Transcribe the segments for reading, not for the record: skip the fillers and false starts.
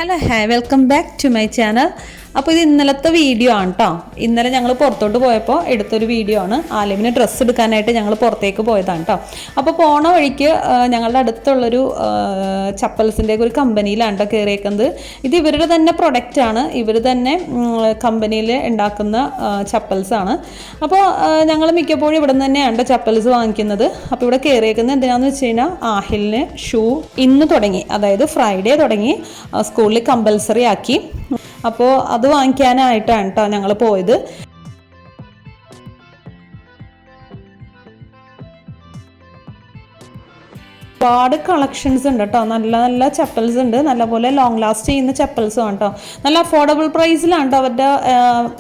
Hello welcome back to my channel. അപ്പോൾ ഇത് ഇന്നലത്തെ വീഡിയോ ആണ് കേട്ടോ. ഇന്നലെ ഞങ്ങൾ പുറത്തോട്ട് പോയപ്പോൾ എടുത്തൊരു വീഡിയോ ആണ്. ആലിമിന് ഡ്രസ്സ് എടുക്കാനായിട്ട് ഞങ്ങൾ പുറത്തേക്ക് പോയതാണ് കേട്ടോ. അപ്പോൾ പോണ വഴിക്ക് ഞങ്ങളുടെ അടുത്തുള്ളൊരു ചപ്പൽസിൻ്റെ ഒരു കമ്പനിയിലാണ് കേട്ടോ കയറിയേക്കുന്നത്. ഇത് ഇവരുടെ തന്നെ പ്രൊഡക്റ്റാണ്, ഇവർ തന്നെ കമ്പനിയിൽ ഉണ്ടാക്കുന്ന ചപ്പൽസാണ്. അപ്പോൾ ഞങ്ങൾ മിക്കപ്പോഴും ഇവിടെ നിന്ന് തന്നെയാണ് കേട്ടോ ചപ്പൽസ് വാങ്ങിക്കുന്നത്. അപ്പോൾ ഇവിടെ കയറിയേക്കുന്നത് എന്തിനാണെന്ന് വെച്ച് കഴിഞ്ഞാൽ ആഹിലിന് ഷൂ ഇന്ന് തുടങ്ങി, അതായത് ഫ്രൈഡേ തുടങ്ങി സ്കൂളിൽ കമ്പൽസറി ആക്കി. അപ്പോൾ അത് വാങ്ങിക്കാനായിട്ടാണ് കേട്ടോ ഞങ്ങൾ പോയത്. ഒരുപാട് കളക്ഷൻസ് ഉണ്ട് കേട്ടോ. നല്ല നല്ല ചപ്പൽസ് ഉണ്ട്, നല്ലപോലെ ലോങ് ലാസ്റ്റ് ചെയ്യുന്ന ചപ്പൽസും ആണ് കേട്ടോ. നല്ല അഫോർഡബിൾ പ്രൈസിലാണ് കേട്ടോ അവരുടെ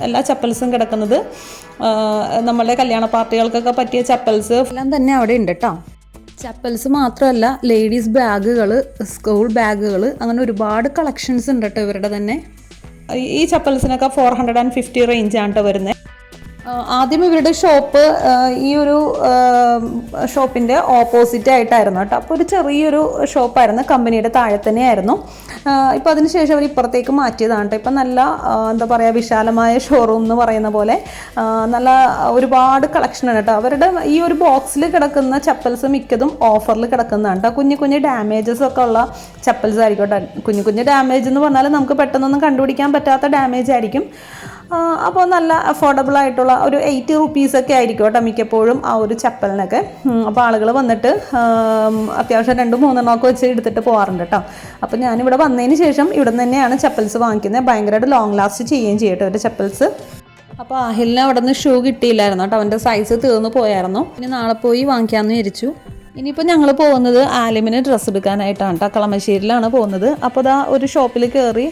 എല്ലാ ചപ്പൽസും കിടക്കുന്നത്. നമ്മളുടെ കല്യാണ പാർട്ടികൾക്കൊക്കെ പറ്റിയ ചപ്പൽസ് എല്ലാം തന്നെ അവിടെ ഉണ്ട് കേട്ടോ. ചപ്പൽസ് മാത്രമല്ല, ലേഡീസ് ബാഗുകൾ, സ്കൂൾ ബാഗുകൾ, അങ്ങനെ ഒരുപാട് കളക്ഷൻസ് ഉണ്ട് കേട്ടോ ഇവരുടെ തന്നെ. ഈ ചപ്പൽസിനൊക്കെ 450 റേഞ്ചാണ് കേട്ടോ വരുന്നത്. ആദ്യം ഇവരുടെ ഷോപ്പ് ഈ ഒരു ഷോപ്പിൻ്റെ ഓപ്പോസിറ്റ് ആയിട്ടായിരുന്നു കേട്ടോ. അപ്പോൾ ഒരു ചെറിയൊരു ഷോപ്പായിരുന്നു, കമ്പനിയുടെ താഴെ തന്നെയായിരുന്നു. ഇപ്പോൾ അതിന് ശേഷം അവർ ഇപ്പുറത്തേക്ക് മാറ്റിയതാണ് കേട്ടോ. ഇപ്പം നല്ല എന്താ പറയുക, വിശാലമായ ഷോറൂം എന്ന് പറയുന്ന പോലെ നല്ല ഒരുപാട് കളക്ഷനാണ് കേട്ടോ. അവരുടെ ഈ ഒരു ബോക്സിൽ കിടക്കുന്ന ചപ്പൽസ് മിക്കതും ഓഫറിൽ കിടക്കുന്നതാണ് കേട്ടോ. കുഞ്ഞു കുഞ്ഞു ഡാമേജസ് ഒക്കെ ഉള്ള ചപ്പൽസ് ആയിരിക്കും കേട്ടോ. കുഞ്ഞു കുഞ്ഞു ഡാമേജ് എന്ന് പറഞ്ഞാൽ നമുക്ക് പെട്ടെന്നൊന്നും കണ്ടുപിടിക്കാൻ പറ്റാത്ത ഡാമേജ് ആയിരിക്കും. അപ്പോൾ നല്ല അഫോർഡബിൾ ആയിട്ടുള്ള ഒരു 80 റുപ്പീസൊക്കെ ആയിരിക്കും കേട്ടോ മിക്കപ്പോഴും ആ ഒരു ചപ്പലിനൊക്കെ. അപ്പോൾ ആളുകൾ വന്നിട്ട് അത്യാവശ്യം 2-3 വെച്ച് എടുത്തിട്ട് പോകാറുണ്ട് കേട്ടോ. അപ്പോൾ ഞാനിവിടെ വന്നതിന് ശേഷം ഇവിടെ നിന്ന് തന്നെയാണ് ചപ്പൽസ് വാങ്ങിക്കുന്നത്. ഭയങ്കരമായിട്ട് ലോങ് ലാസ്റ്റ് ചെയ്യുകയും ചെയ്യും കേട്ടോ ഒരു ചപ്പൽസ്. അപ്പോൾ ആഹിലിന് അവിടെ നിന്ന് ഷൂ കിട്ടിയില്ലായിരുന്നു കേട്ടോ, അവൻ്റെ സൈസ് തീർന്നു പോയായിരുന്നു. ഇനി നാളെ പോയി വാങ്ങിക്കാമെന്ന് വിചാരിച്ചു. ഇനിയിപ്പോൾ ഞങ്ങൾ പോകുന്നത് ആലിമിന് ഡ്രസ്സ് എടുക്കാനായിട്ടാണ് കേട്ടോ. കളമശ്ശേരിയിലാണ് പോകുന്നത്. അപ്പോൾ അതാ ഒരു ഷോപ്പിൽ കയറി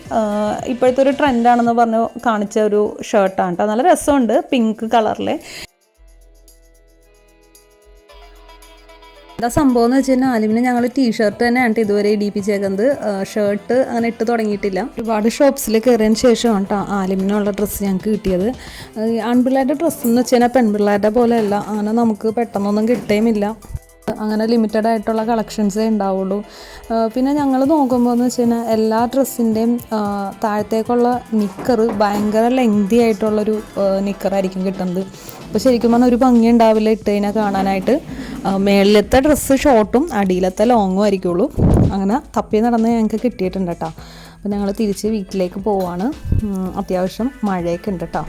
ഇപ്പോഴത്തെ ഒരു ട്രെൻഡാണെന്ന് പറഞ്ഞ് കാണിച്ച ഒരു ഷർട്ടാണ് കേട്ടോ. നല്ല രസമുണ്ട്, പിങ്ക് കളറിലെ. എന്താ സംഭവം എന്ന് വെച്ച് കഴിഞ്ഞാൽ ആലിമിന് ഞങ്ങൾ ടീഷർട്ട് തന്നെയാണ് ഇതുവരെ ഇടിപ്പിച്ചേക്കുന്നത്. ഷർട്ട് അങ്ങനെ ഇട്ട് തുടങ്ങിയിട്ടില്ല. ഒരുപാട് ഷോപ്സിൽ കയറിയതിന് ശേഷമാണ് കേട്ടോ ആലിമിനുള്ള ഡ്രസ്സ് ഞങ്ങൾക്ക് കിട്ടിയത്. ആൺപിള്ളേരുടെ ഡ്രസ്സ് എന്ന് വെച്ച് കഴിഞ്ഞാൽ പെൺപിള്ളേരുടെ പോലെയല്ല, അങ്ങനെ നമുക്ക് പെട്ടെന്നൊന്നും കിട്ടുകയുമില്ല. അങ്ങനെ ലിമിറ്റഡ് ആയിട്ടുള്ള കളക്ഷൻസേ ഉണ്ടാവുള്ളൂ. പിന്നെ ഞങ്ങൾ നോക്കുമ്പോൾ എന്ന് വെച്ച് കഴിഞ്ഞാൽ എല്ലാ ഡ്രസ്സിൻ്റെയും താഴത്തേക്കുള്ള നിക്കറ് ഭയങ്കര ലെങ്തി ആയിട്ടുള്ളൊരു നിക്കറായിരിക്കും കിട്ടുന്നത്. അപ്പോൾ ശരിക്കും പറഞ്ഞാൽ ഒരു ഭംഗി ഉണ്ടാവില്ല ഇട്ട് കഴിഞ്ഞാൽ കാണാനായിട്ട്. മേളിലത്തെ ഡ്രസ്സ് ഷോർട്ടും അടിയിലത്തെ ലോങ്ങും ആയിരിക്കുള്ളൂ. അങ്ങനെ തപ്പി നടന്ന് ഞങ്ങൾക്ക് കിട്ടിയിട്ടുണ്ട് കേട്ടോ. അപ്പോൾ ഞങ്ങൾ തിരിച്ച് വീട്ടിലേക്ക് പോവാണ്. അത്യാവശ്യം മഴയൊക്കെ ഉണ്ട് കേട്ടോ.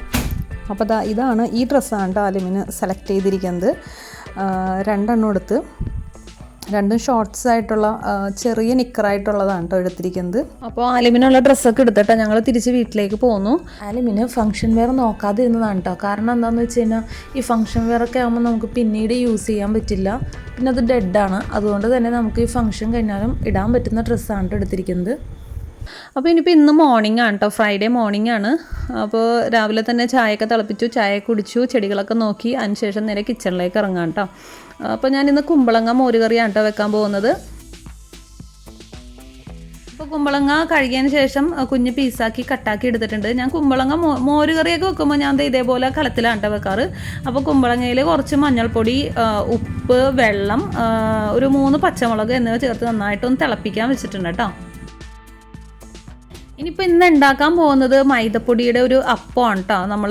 അപ്പോൾ ഇതാണ് ഈ ഡ്രസ്സാണ് കേട്ടോ ആലിമിന് സെലക്ട് ചെയ്തിരിക്കുന്നത്. 2 എടുത്ത്, 2 ഷോർട്ട്സ് ആയിട്ടുള്ള ചെറിയ നിക്കറായിട്ടുള്ളതാണ് കേട്ടോ എടുത്തിരിക്കുന്നത്. അപ്പോൾ ആലിമിനുള്ള ഡ്രസ്സൊക്കെ എടുത്തിട്ട് ഞങ്ങൾ തിരിച്ച് വീട്ടിലേക്ക് പോന്നു. ആലിമിന് ഫംഗ്ഷൻ വെയർ നോക്കാതിരുന്നതാണ് കേട്ടോ. കാരണം എന്താണെന്ന് വെച്ച് കഴിഞ്ഞാൽ ഈ ഫംഗ്ഷൻ വെയർ ഒക്കെ ആകുമ്പോൾ നമുക്ക് പിന്നീട് യൂസ് ചെയ്യാൻ പറ്റില്ല, പിന്നെ അത് ഡെഡാണ്. അതുകൊണ്ട് തന്നെ നമുക്ക് ഈ ഫംഗ്ഷൻ കഴിഞ്ഞാലും ഇടാൻ പറ്റുന്ന ഡ്രസ്സാണ് കേട്ടോ എടുത്തിരിക്കുന്നത്. അപ്പോൾ ഇനിയിപ്പോൾ ഇന്ന് മോർണിംഗ് ആണ് കേട്ടോ, ഫ്രൈഡേ മോർണിംഗ് ആണ്. അപ്പോൾ രാവിലെ തന്നെ ചായയൊക്കെ തിളപ്പിച്ചു, ചായ കുടിച്ചു, ചെടികളൊക്കെ നോക്കി, അതിനുശേഷം നേരെ കിച്ചണിലേക്ക് ഇറങ്ങാം കേട്ടോ. അപ്പോൾ ഞാനിന്ന് കുമ്പളങ്ങ മോരുകറിയാണ് കേട്ടോ വെക്കാൻ പോകുന്നത്. അപ്പോൾ കുമ്പളങ്ങ കഴുകിയതിന് ശേഷം കുഞ്ഞ് പീസാക്കി കട്ടാക്കി എടുത്തിട്ടുണ്ട്. ഞാൻ കുമ്പളങ്ങ മോരുകറിയൊക്കെ വെക്കുമ്പോൾ ഞാൻ ഇതേപോലെ കലത്തിലാണ് കേട്ടോ വെക്കാറ്. അപ്പോൾ കുമ്പളങ്ങയിൽ കുറച്ച് മഞ്ഞൾപ്പൊടി, ഉപ്പ്, വെള്ളം, ഒരു 3 പച്ചമുളക് എന്നിവ ചേർത്ത് നന്നായിട്ടൊന്ന് തിളപ്പിക്കാൻ വെച്ചിട്ടുണ്ട് കേട്ടോ. ഇനിയിപ്പോൾ ഇന്ന് ഉണ്ടാക്കാൻ പോകുന്നത് മൈദപ്പൊടിയുടെ ഒരു അപ്പമാണ് കേട്ടോ. നമ്മൾ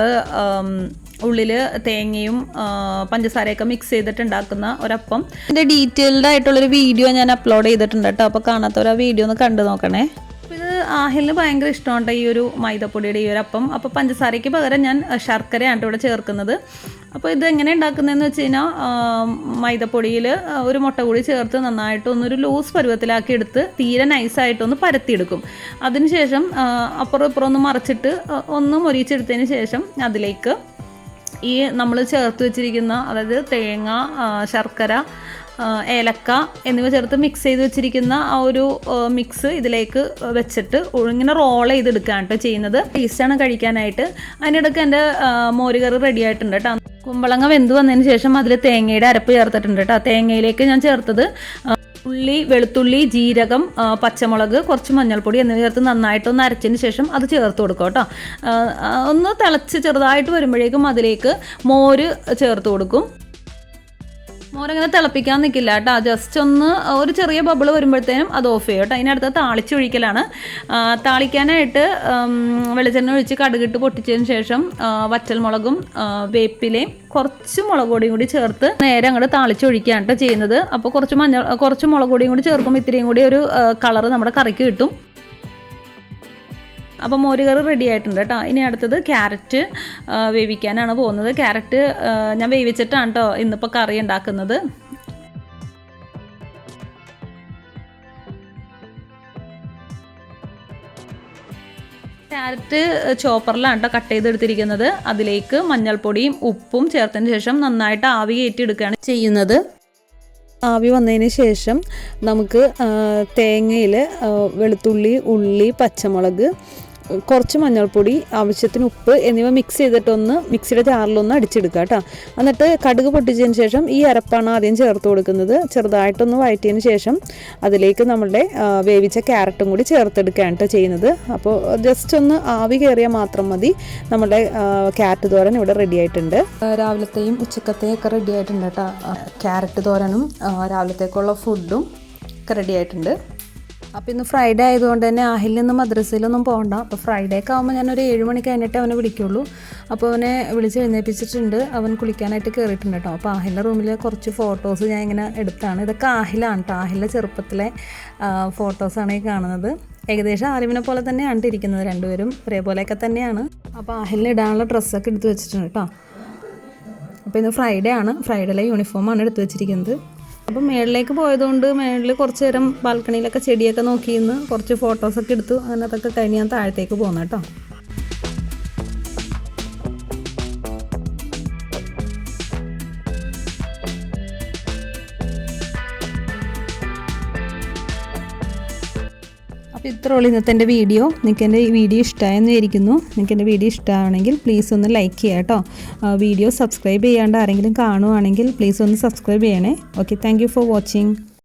ഉള്ളിൽ തേങ്ങയും പഞ്ചസാരയൊക്കെ മിക്സ് ചെയ്തിട്ട് ഉണ്ടാക്കുന്ന ഒരപ്പം. ഇതിൻ്റെ ഡീറ്റെയിൽഡ് ആയിട്ടുള്ളൊരു വീഡിയോ ഞാൻ അപ്ലോഡ് ചെയ്തിട്ടുണ്ട് കേട്ടോ. അപ്പോൾ കാണാത്തവർ ആ വീഡിയോ ഒന്ന് കണ്ടു നോക്കണേ. അപ്പോൾ ഇത് ആഹിലിന് ഭയങ്കര ഇഷ്ടമാണ് ഈ ഒരു മൈദപ്പൊടിയുടെ ഈ ഒരു അപ്പം. അപ്പോൾ പഞ്ചസാരയ്ക്ക് പകരം ഞാൻ ശർക്കരയാണ് ഇവിടെ ചേർക്കുന്നത്. അപ്പോൾ ഇത് എങ്ങനെ ഉണ്ടാക്കുന്നതെന്ന് വെച്ച് കഴിഞ്ഞാൽ മൈദപ്പൊടിയിൽ ഒരു മുട്ട കൂടി ചേർത്ത് നന്നായിട്ടൊന്നൊരു ലൂസ് പരുവത്തിലാക്കി എടുത്ത് തീരെ നൈസായിട്ടൊന്ന് പരത്തിയെടുക്കും. അതിനുശേഷം അപ്പുറം ഇപ്പുറം ഒന്ന് മറിച്ചിട്ട് ഒന്ന് മൊരിച്ചെടുത്തതിന് ശേഷം അതിലേക്ക് ഈ നമ്മൾ ചേർത്ത് വെച്ചിരിക്കുന്ന, അതായത് തേങ്ങ, ശർക്കര, ഏലക്ക എന്നിവ ചേർത്ത് മിക്സ് ചെയ്ത് വെച്ചിരിക്കുന്ന ആ ഒരു മിക്സ് ഇതിലേക്ക് വെച്ചിട്ട് ഇങ്ങനെ റോൾ ചെയ്തെടുക്കുകയാണ് കേട്ടോ ചെയ്യുന്നത്. ടേസ്റ്റാണ് കഴിക്കാനായിട്ട്. അതിനിടയ്ക്ക് എൻ്റെ മോരുകറി റെഡി ആയിട്ടുണ്ട് കേട്ടോ. കുമ്പളങ്ങ വെന്ത് വന്നതിന് ശേഷം അതിൽ തേങ്ങയുടെ അരപ്പ് ചേർത്തിട്ടുണ്ട് കേട്ടോ. തേങ്ങയിലേക്ക് ഞാൻ ചേർത്തത് ഉള്ളി, വെളുത്തുള്ളി, ജീരകം, പച്ചമുളക്, കുറച്ച് മഞ്ഞൾപ്പൊടി എന്നിവ ചേർത്ത് നന്നായിട്ടൊന്ന് അരച്ചതിന് ശേഷം അത് ചേർത്ത് കൊടുക്കുക കേട്ടോ. ഒന്ന് തിളച്ച് ചെറുതായിട്ട് വരുമ്പോഴേക്കും അതിലേക്ക് മോര് ചേർത്ത് കൊടുക്കും. മോരങ്ങനെ തിളപ്പിക്കാൻ നിൽക്കില്ല കേട്ടോ. ജസ്റ്റ് ഒന്ന് ഒരു ചെറിയ ബബിൾ വരുമ്പോഴത്തേനും അത് ഓഫ് ചെയ്യും കേട്ടോ. അതിനടുത്ത് താളിച്ചൊഴിക്കലാണ്. താളിക്കാനായിട്ട് വെളിച്ചെണ്ണ ഒഴിച്ച് കടുകിട്ട് പൊട്ടിച്ചതിന് ശേഷം വറ്റൽമുളകും വേപ്പിലയും കുറച്ച് മുളക് പൊടിയും കൂടി ചേർത്ത് നേരെ അങ്ങോട്ട് താളിച്ചൊഴിക്കുകയാണ് കേട്ടോ ചെയ്യുന്നത്. അപ്പോൾ കുറച്ച് മുളക് പൊടിയും കൂടി ചേർക്കുമ്പോൾ ഇത്രയും കൂടി ഒരു കളറ് നമ്മുടെ കറിക്ക് കിട്ടും. അപ്പോൾ മോരുകറി റെഡി ആയിട്ടുണ്ട് കേട്ടോ. ഇനി അടുത്തത് ക്യാരറ്റ് വേവിക്കാനാണ് പോകുന്നത്. ക്യാരറ്റ് ഞാൻ വേവിച്ചിട്ടാണ് കേട്ടോ ഇന്നിപ്പോൾ കറി ഉണ്ടാക്കുന്നത്. ക്യാരറ്റ് ചോപ്പറിലാണ് കേട്ടോ കട്ട് ചെയ്തെടുത്തിരിക്കുന്നത്. അതിലേക്ക് മഞ്ഞൾപ്പൊടിയും ഉപ്പും ചേർത്തതിന് ശേഷം നന്നായിട്ട് ആവി കയറ്റിയെടുക്കുകയാണ് ചെയ്യുന്നത്. ആവി വന്നതിന് ശേഷം നമുക്ക് തേങ്ങയിൽ വെളുത്തുള്ളി, ഉള്ളി, പച്ചമുളക്, കുറച്ച് മഞ്ഞൾപ്പൊടി, ആവശ്യത്തിന് ഉപ്പ് എന്നിവ മിക്സ് ചെയ്തിട്ടൊന്ന് മിക്സിയുടെ ജാറിലൊന്ന് അടിച്ചെടുക്കുക കേട്ടോ. എന്നിട്ട് കടുക് പൊട്ടിച്ചതിന് ശേഷം ഈ അരപ്പാണ് ആദ്യം ചേർത്ത് കൊടുക്കുന്നത്. ചെറുതായിട്ടൊന്ന് വഴറ്റിയതിന് ശേഷം അതിലേക്ക് നമ്മളുടെ വേവിച്ച ക്യാരറ്റും കൂടി ചേർത്തെടുക്കുകയാണ് കേട്ടോ ചെയ്യുന്നത്. അപ്പോൾ ജസ്റ്റ് ഒന്ന് ആവി കയറിയാൽ മാത്രം മതി. നമ്മുടെ ക്യാരറ്റ് തോരൻ ഇവിടെ റെഡി ആയിട്ടുണ്ട്. രാവിലത്തെയും ഉച്ചക്കത്തെയും ഒക്കെ റെഡി ആയിട്ടുണ്ട് കേട്ടോ. ക്യാരറ്റ് തോരനും രാവിലത്തേക്കുള്ള ഫുഡും ഒക്കെ റെഡി ആയിട്ടുണ്ട്. അപ്പോൾ ഇന്ന് ഫ്രൈഡേ ആയതുകൊണ്ട് തന്നെ ആഹിൽ നിന്ന് മദ്രസയിലൊന്നും പോകണ്ട. അപ്പോൾ ഫ്രൈഡേ ഒക്കെ ആകുമ്പോൾ ഞാനൊരു 7 മണി കഴിഞ്ഞിട്ട് അവനെ വിളിക്കുള്ളൂ. അപ്പോൾ അവനെ വിളിച്ച് എഴുന്നേൽപ്പിച്ചിട്ടുണ്ട്. അവൻ കുളിക്കാനായിട്ട് കയറിയിട്ടുണ്ട് കേട്ടോ. അപ്പോൾ ആഹിലിൻ്റെ റൂമിൽ കുറച്ച് ഫോട്ടോസ് ഞാൻ ഇങ്ങനെ എടുത്താണ്. ഇതൊക്കെ ആഹിലാണ് കേട്ടോ. ആഹിലിൻ്റെ ചെറുപ്പത്തിലെ ഫോട്ടോസാണ് ഈ കാണുന്നത്. ഏകദേശം ആലിമിനെ പോലെ തന്നെയാണ് ഇരിക്കുന്നത്. രണ്ടുപേരും ഒരേപോലെയൊക്കെ തന്നെയാണ്. അപ്പോൾ ആഹിലിന് ഇടാനുള്ള ഡ്രസ്സൊക്കെ എടുത്ത് വെച്ചിട്ടുണ്ട് കേട്ടോ. അപ്പോൾ ഇന്ന് ഫ്രൈഡേ ആണ്. ഫ്രൈഡേയിലെ യൂണിഫോമാണ് എടുത്ത് വെച്ചിരിക്കുന്നത്. അപ്പോൾ മേളിലേക്ക് പോയതുകൊണ്ട് മേളിൽ കുറച്ച് നേരം ബാൽക്കണിയിലൊക്കെ ചെടിയൊക്കെ നോക്കിയിരുന്ന് കുറച്ച് ഫോട്ടോസൊക്കെ എടുത്തു. അങ്ങനെ അതൊക്കെ കഴിഞ്ഞ് ഞാൻ താഴത്തേക്ക് പോകുന്നു കേട്ടോ. അപ്പോൾ ഇത്ര ഉള്ളൂ ഇന്നത്തെ എൻ്റെ വീഡിയോ. നിങ്ങൾക്ക് എൻ്റെ ഈ വീഡിയോ ഇഷ്ടമായെന്ന് വിചാരിക്കുന്നു. നിങ്ങൾക്ക് എൻ്റെ വീഡിയോ ഇഷ്ടമാണെങ്കിൽ പ്ലീസ് ഒന്ന് ലൈക്ക് ചെയ്യുക കേട്ടോ. വീഡിയോ സബ്സ്ക്രൈബ് ചെയ്യാണ്ട് ആരെങ്കിലും കാണുവാണെങ്കിൽ പ്ലീസ് ഒന്ന് സബ്സ്ക്രൈബ് ചെയ്യണേ. Okay, thank you for watching.